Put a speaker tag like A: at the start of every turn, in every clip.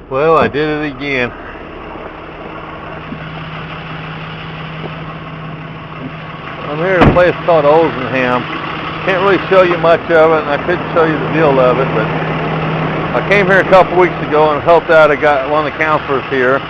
A: Well, I did it again. I'm here at a place called Osenham. Can't really show you much of it, and I couldn't show you the deal of it, but I came here a couple weeks ago and helped out one of the counselors here,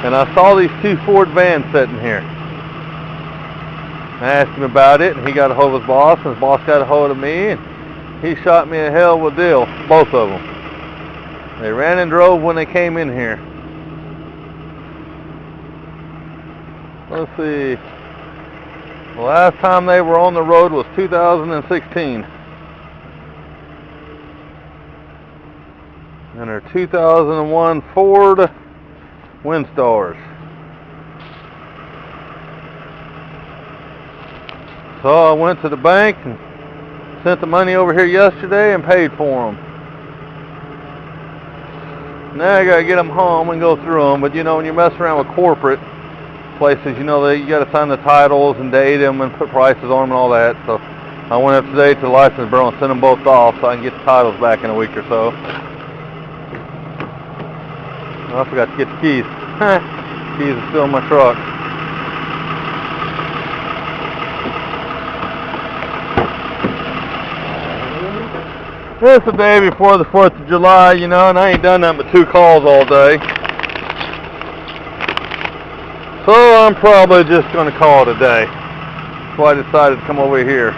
A: and I saw these two Ford vans sitting here. I asked him about it, and he got a hold of his boss, and his boss got a hold of me, and he shot me a hell of a deal, both of them. They ran and drove when they came in here. Let's see. The last time they were on the road was 2016. And they're 2001 Ford Windstars. So I went to the bank and sent the money over here yesterday and paid for them. Now I gotta get them home and go through them. But you know, when you mess around with corporate places, you know, you gotta sign the titles and date them and put prices on them and all that. So I went up today to the license bureau and sent them both off so I can get the titles back in a week or so. Oh, I forgot to get the keys. Keys are still in my truck. It's the day before the 4th of July, you know, and I ain't done nothing but 2 calls all day. So I'm probably just going to call it a day. That's why I decided to come over here.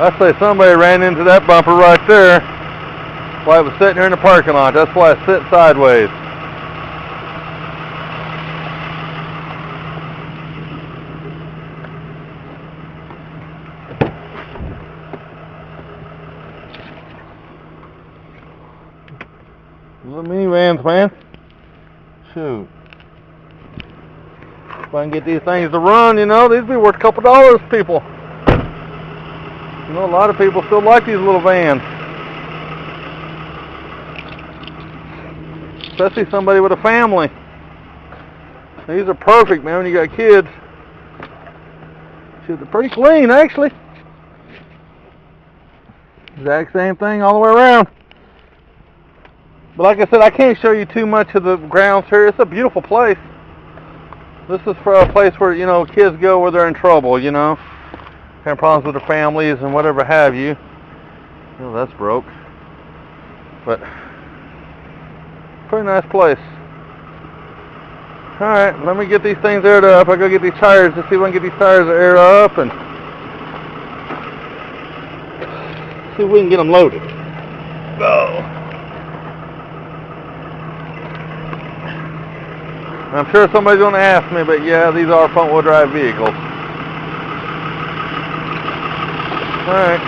A: I say somebody ran into that bumper right there while I was sitting here in the parking lot. That's why I sit sideways. Little minivans, man. Shoot. If I can get these things to run, you know, these be worth a couple dollars, people. You know, a lot of people still like these little vans. Especially somebody with a family. These are perfect, man, when you got kids. Shoot, they're pretty clean, actually. Exact same thing all the way around. But like I said, I can't show you too much of the grounds here. It's a beautiful place. This is for a place where, you know, kids go where they're in trouble, you know. Having problems with their families and whatever have you. Oh, that's broke. But, pretty nice place. Alright, let me get these things aired up. I go get these tires to see if I can get these tires aired up and see if we can get them loaded. Go. I'm sure somebody's going to ask me, but yeah, these are front-wheel drive vehicles. Alright.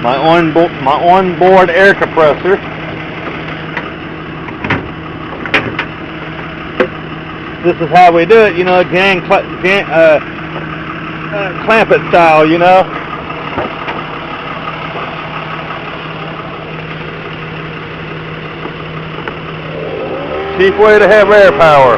A: My onboard air compressor. This is how we do it, you know, clamp it style, you know. Cheap way to have air power.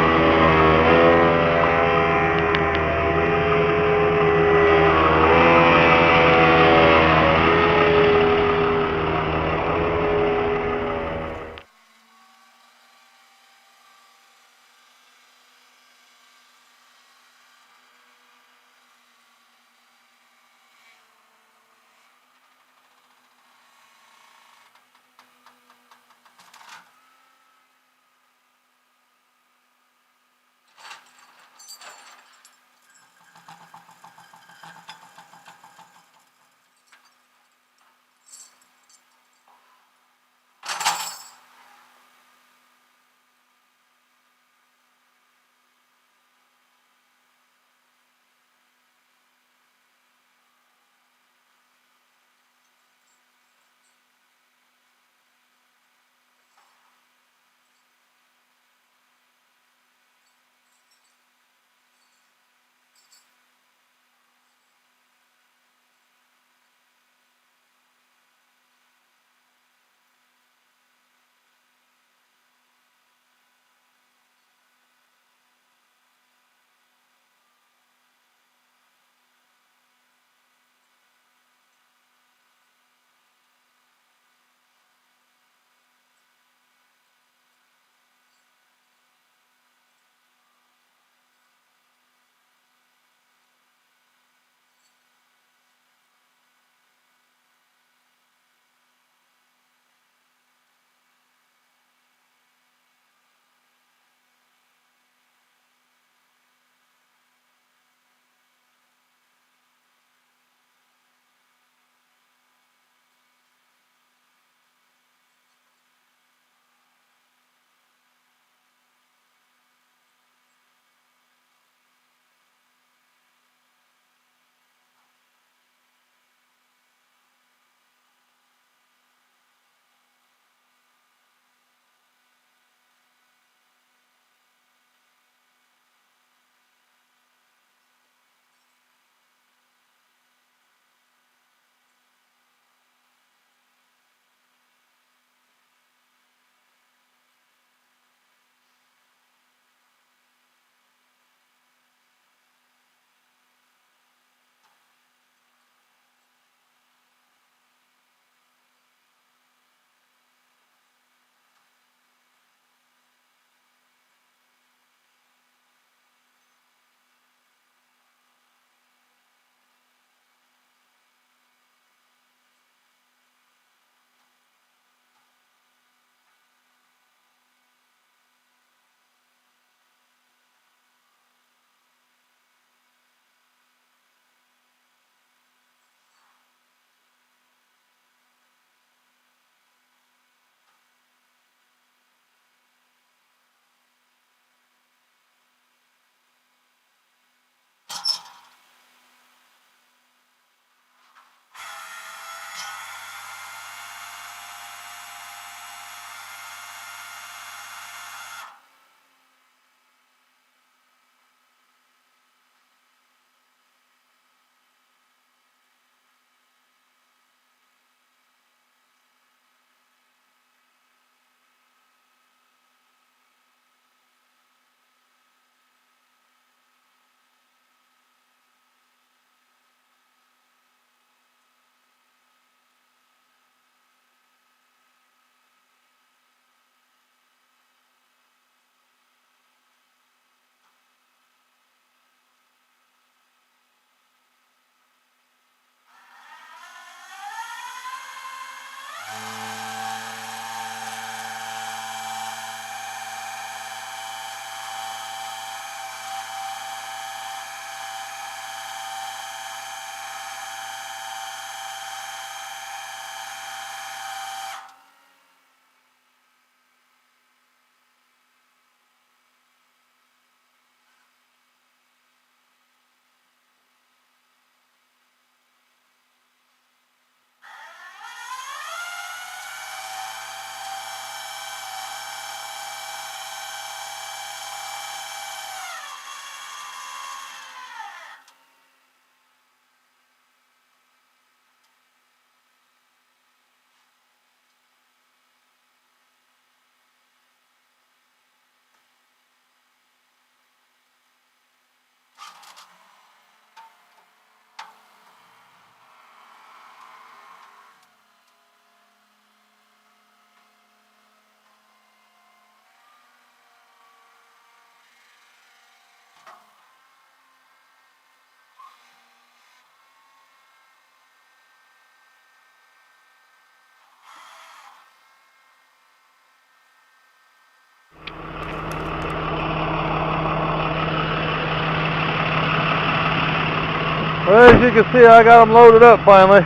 A: Well, as you can see, I got them loaded up finally.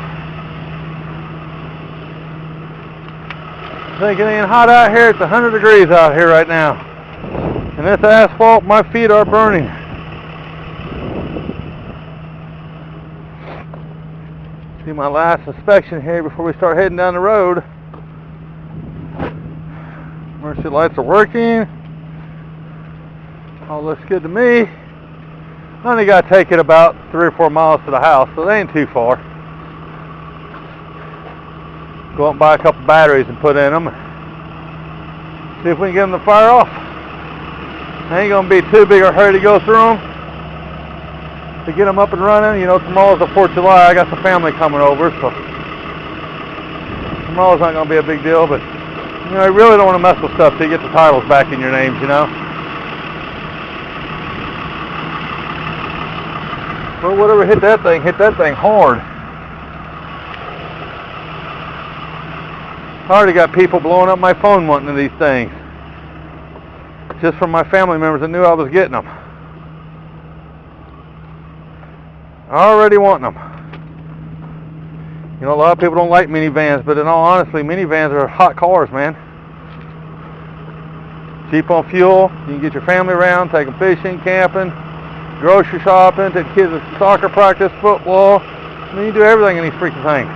A: I think it ain't hot out here. It's 100 degrees out here right now. And this asphalt, my feet are burning. See my last inspection here before we start heading down the road. Emergency lights are working. All looks good to me. I only got to take it about 3 or 4 miles to the house, so it ain't too far. Go out and buy a couple batteries and put in them. See if we can get them to fire off. Ain't gonna be too big a hurry to go through them. To get them up and running. You know, tomorrow's the 4th of July. I got some family coming over, so tomorrow's not gonna be a big deal, but you know, you really don't want to mess with stuff till you get the titles back in your names, you know. Well, whatever hit that thing hard. I already got people blowing up my phone wanting these things. Just from my family members that knew I was getting them. Already wanting them. You know, a lot of people don't like minivans, but in all honesty, minivans are hot cars, man. Cheap on fuel. You can get your family around, take them fishing, camping, grocery shopping, take kids to soccer practice, football. I mean, you do everything in these freaking things.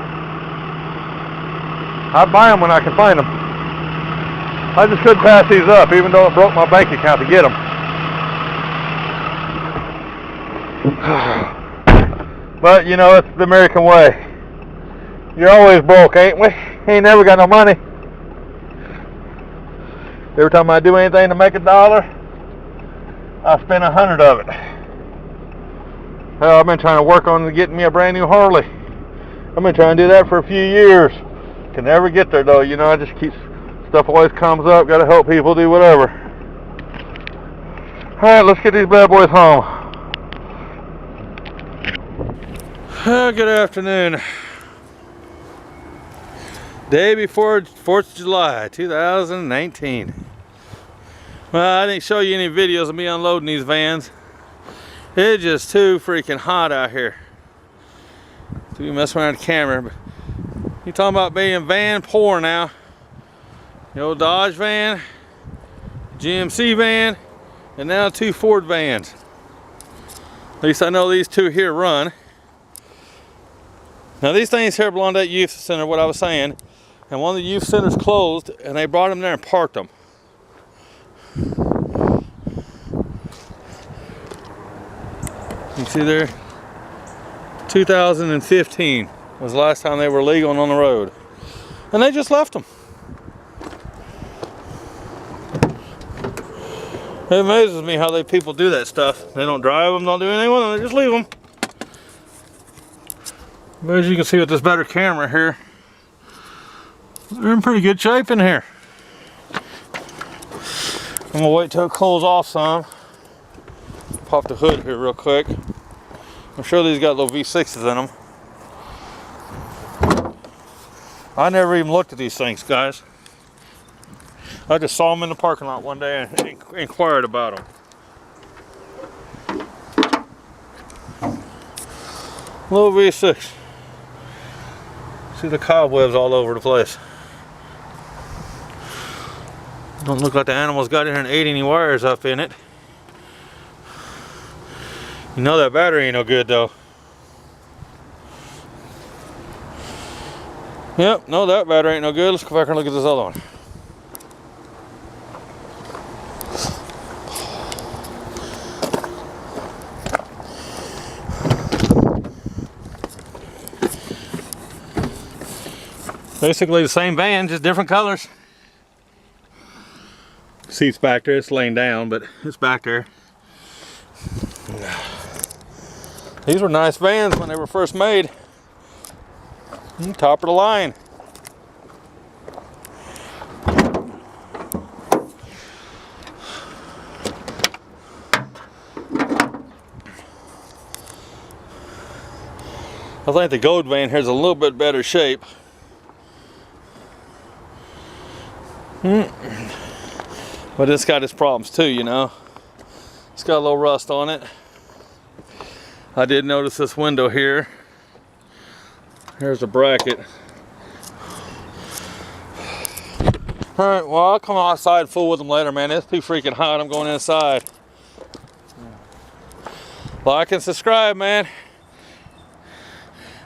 A: I buy them when I can find them. I just couldn't pass these up, even though it broke my bank account to get them. But, you know, it's the American way. You're always broke, ain't we? Ain't never got no money. Every time I do anything to make $1, I spend 100 of it. Hell, I've been trying to work on getting me a brand new Harley. I've been trying to do that for a few years. Can never get there though, you know, I just keep, stuff always comes up, gotta help people do whatever. Alright, let's get these bad boys home. Good afternoon. Day before 4th of July, 2019. Well, I didn't show you any videos of me unloading these vans. It's just too freaking hot out here to be messing around the camera. But you talking about being van poor now. The old Dodge van, GMC van, and now 2 Ford vans. At least I know these 2 here run. Now these things here belong to that youth center, what I was saying. And one of the youth centers closed, and they brought them there and parked them. You see there? 2015 was the last time they were legal and on the road. And they just left them. It amazes me how people do that stuff. They don't drive them, don't do anything with them, they just leave them. But as you can see with this better camera here, they're in pretty good shape in here. I'm gonna wait till it cools off some. Pop the hood here real quick. I'm sure these got little V6s in them. I never even looked at these things, guys. I just saw them in the parking lot one day and inquired about them. Little V6. See the cobwebs all over the place. Don't look like the animals got in here and ate any wires up in it. You know that battery ain't no good though. Yep, no, that battery ain't no good. Let's go back and look at this other one. Basically the same van, just different colors. Seat's back there, it's laying down, but it's back there. These were nice vans when they were first made. Top of the line. I think the gold van here is a little bit better shape. But it's got its problems too, you know. It's got a little rust on it. I did notice this window here. Here's a bracket. Alright, well, I'll come outside and fool with them later, man. It's too freaking hot. I'm going inside. Like and subscribe, man.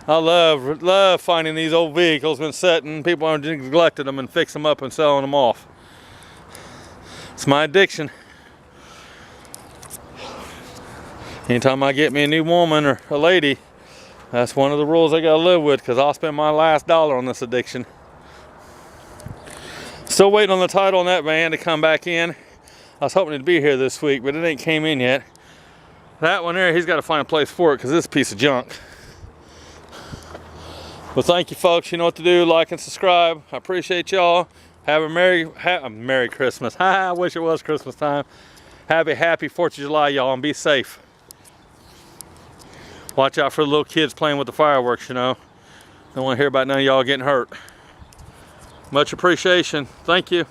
A: I love finding these old vehicles been sitting. People are neglecting them and fix them up and selling them off. It's my addiction. Anytime I get me a new woman or a lady, that's one of the rules I gotta live with, because I'll spend my last dollar on this addiction. Still waiting on the title on that van to come back in. I was hoping it'd be here this week, but it ain't came in yet. That one there, he's got to find a place for it, because this piece of junk. Well, thank you, folks. You know what to do. Like and subscribe. I appreciate y'all. Have a Merry Christmas. I wish it was Christmas time. Have a happy 4th of July, y'all, and be safe. Watch out for the little kids playing with the fireworks, you know. Don't want to hear about none of y'all getting hurt. Much appreciation. Thank you.